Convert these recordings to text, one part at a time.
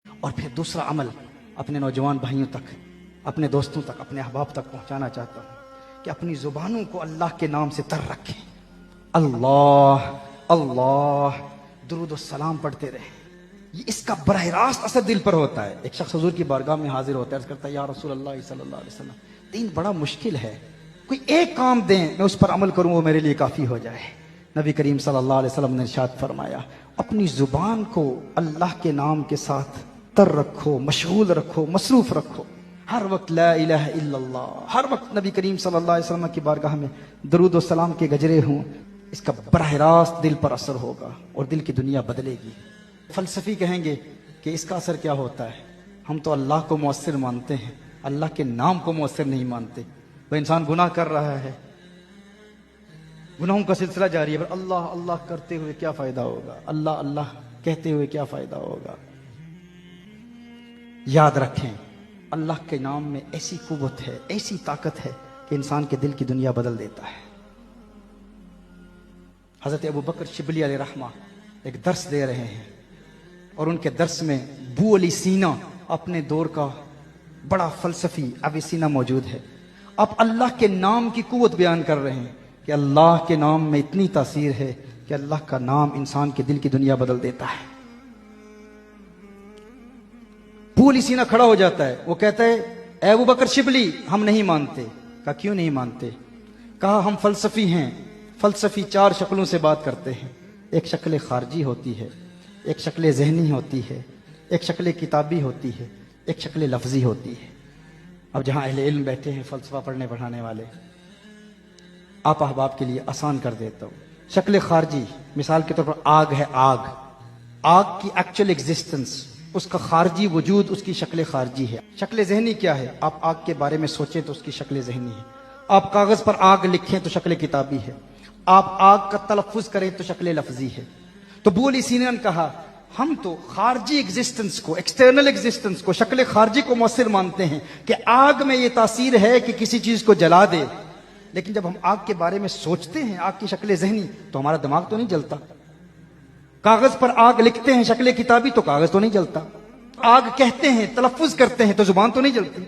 اور پھر دوسرا عمل اپنے نوجوان بھائیوں تک، اپنے دوستوں تک، اپنے احباب تک پہنچانا چاہتا ہوں کہ اپنی زبانوں کو اللہ کے نام سے تر رکھیں۔ اللہ اللہ درود و سلام پڑھتے رہیں، یہ اس کا براہ راست اثر دل پر ہوتا ہے۔ ایک شخص حضور کی بارگاہ میں حاضر ہوتا ہے، عرض کرتا ہے یا رسول اللہ صلی اللہ علیہ وسلم، دین بڑا مشکل ہے، کوئی ایک کام دیں میں اس پر عمل کروں وہ میرے لیے کافی ہو جائے۔ نبی کریم صلی اللہ علیہ وسلم نے ارشاد فرمایا، اپنی زبان کو اللہ کے نام کے ساتھ تر رکھو، مشغول رکھو، مصروف رکھو، ہر وقت لا الہ الا اللہ، ہر وقت نبی کریم صلی اللہ علیہ وسلم کی بارگاہ میں درود و سلام کے گجرے ہوں۔ اس کا براہ راست دل پر اثر ہوگا اور دل کی دنیا بدلے گی۔ فلسفی کہیں گے کہ اس کا اثر کیا ہوتا ہے، ہم تو اللہ کو مؤثر مانتے ہیں، اللہ کے نام کو مؤثر نہیں مانتے۔ وہ انسان گناہ کر رہا ہے، گناہوں کا سلسلہ جاری ہے، پر اللہ اللہ کرتے ہوئے کیا فائدہ ہوگا، اللہ اللہ کہتے ہوئے کیا فائدہ ہوگا۔ یاد رکھیں اللہ کے نام میں ایسی قوت ہے، ایسی طاقت ہے کہ انسان کے دل کی دنیا بدل دیتا ہے۔ حضرت ابو بکر شبلی علیہ رحمہ ایک درس دے رہے ہیں اور ان کے درس میں ابو علی سینا اپنے دور کا بڑا فلسفی ابی سینا موجود ہے۔ آپ اللہ کے نام کی قوت بیان کر رہے ہیں کہ اللہ کے نام میں اتنی تاثیر ہے کہ اللہ کا نام انسان کے دل کی دنیا بدل دیتا ہے۔ ابو علی سینا کھڑا ہو جاتا ہے، وہ کہتا ہے اے ابو بکر شبلی ہم نہیں مانتے۔ کہا کیوں نہیں مانتے؟ کہا ہم فلسفی ہیں، فلسفی چار شکلوں سے بات کرتے ہیں، ایک شکل خارجی ہوتی ہے، ایک شکل ذہنی ہوتی ہے، ایک شکل کتابی ہوتی ہے، ایک شکل لفظی ہوتی ہے۔ اب جہاں اہل علم بیٹھے ہیں، فلسفہ پڑھنے پڑھانے والے، آپ احباب کے لیے آسان کر دیتا ہوں۔ شکل خارجی مثال کے طور پر آگ ہے، آگ، آگ کی ایکچوئل ایگزسٹنس، اس کا خارجی وجود اس کی شکل خارجی ہے۔ شکل ذہنی کیا ہے؟ آپ آگ کے بارے میں سوچیں تو اس کی شکل ذہنی ہے، آپ کاغذ پر آگ لکھیں تو شکل کتابی ہے، آپ آگ کا تلفظ کریں تو شکل لفظی ہے۔ تو ابو علی سینا نے کہا ہم تو خارجی ایگزسٹنس کو، ایکسٹرنل ایگزسٹنس کو، شکل خارجی کو مؤثر مانتے ہیں کہ آگ میں یہ تاثیر ہے کہ کسی چیز کو جلا دے، لیکن جب ہم آگ کے بارے میں سوچتے ہیں، آگ کی شکل ذہنی، تو ہمارا دماغ تو نہیں جلتا۔ کاغذ پر آگ لکھتے ہیں شکل کتابی تو کاغذ تو نہیں جلتا۔ آگ کہتے ہیں، تلفظ کرتے ہیں تو زبان تو نہیں جلتی۔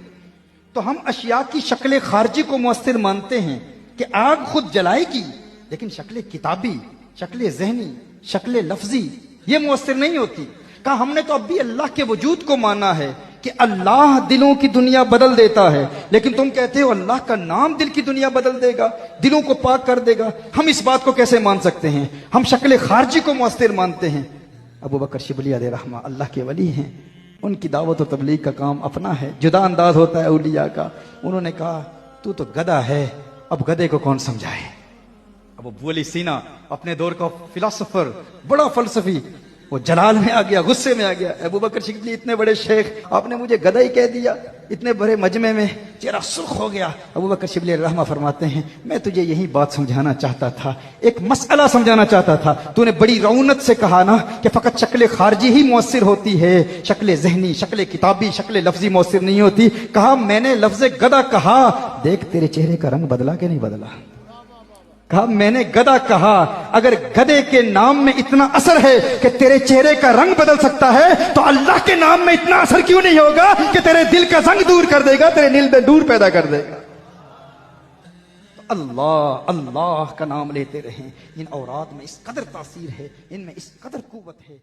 تو ہم اشیاء کی شکل خارجی کو مؤثر مانتے ہیں کہ آگ خود جلائے گی، لیکن شکل کتابی، شکل ذہنی، شکل لفظی یہ مؤثر نہیں ہوتی۔ کہا ہم نے تو اب بھی اللہ کے وجود کو مانا ہے کہ اللہ دلوں کی دنیا بدل دیتا ہے، لیکن تم کہتے ہو اللہ کا نام دل کی دنیا بدل دے گا، دلوں کو پاک کر دے گا۔ ہم اس بات کو کیسے مان سکتے ہیں؟ ہم شکل خارجی کو مؤثر مانتے ہیں۔ ابو بکر شبلی علیہ رحمہ اللہ کے ولی ہیں، ان کی دعوت و تبلیغ کا کام اپنا ہے، جدا انداز ہوتا ہے اولیاء کا۔ انہوں نے کہا تو گدھا ہے، اب گدھے کو کون سمجھائے۔ اب ابو علی سینا اپنے دور کا فلسفر، بڑا فلسفی، وہ جلال میں آ گیا، غصے میں آ گیا۔ ابو بکر شبلی اتنے بڑے شیخ، آپ نے مجھے گدھا ہی کہہ دیا، اتنے بڑے مجمع میں چہرہ سرخ ہو گیا۔ ابو بکر شبلی رحمہ فرماتے ہیں میں تجھے یہی بات سمجھانا چاہتا تھا، ایک مسئلہ سمجھانا چاہتا تھا، تو نے بڑی رونت سے کہا نا کہ فقط شکل خارجی ہی مؤثر ہوتی ہے، شکل ذہنی، شکل کتابی، شکل لفظی مؤثر نہیں ہوتی۔ کہا میں نے لفظ گدھا کہا، دیکھ تیرے چہرے کا رنگ بدلا کہ نہیں بدلا۔ کہا میں نے گدھا کہا، اگر گدھے کے نام میں اتنا اثر ہے کہ تیرے چہرے کا رنگ بدل سکتا ہے تو اللہ کے نام میں اتنا اثر کیوں نہیں ہوگا کہ تیرے دل کا زنگ دور کر دے گا، تیرے دل میں نور پیدا کر دے گا۔ اللہ اللہ کا نام لیتے رہیں، ان اوراد میں اس قدر تاثیر ہے، ان میں اس قدر قوت ہے۔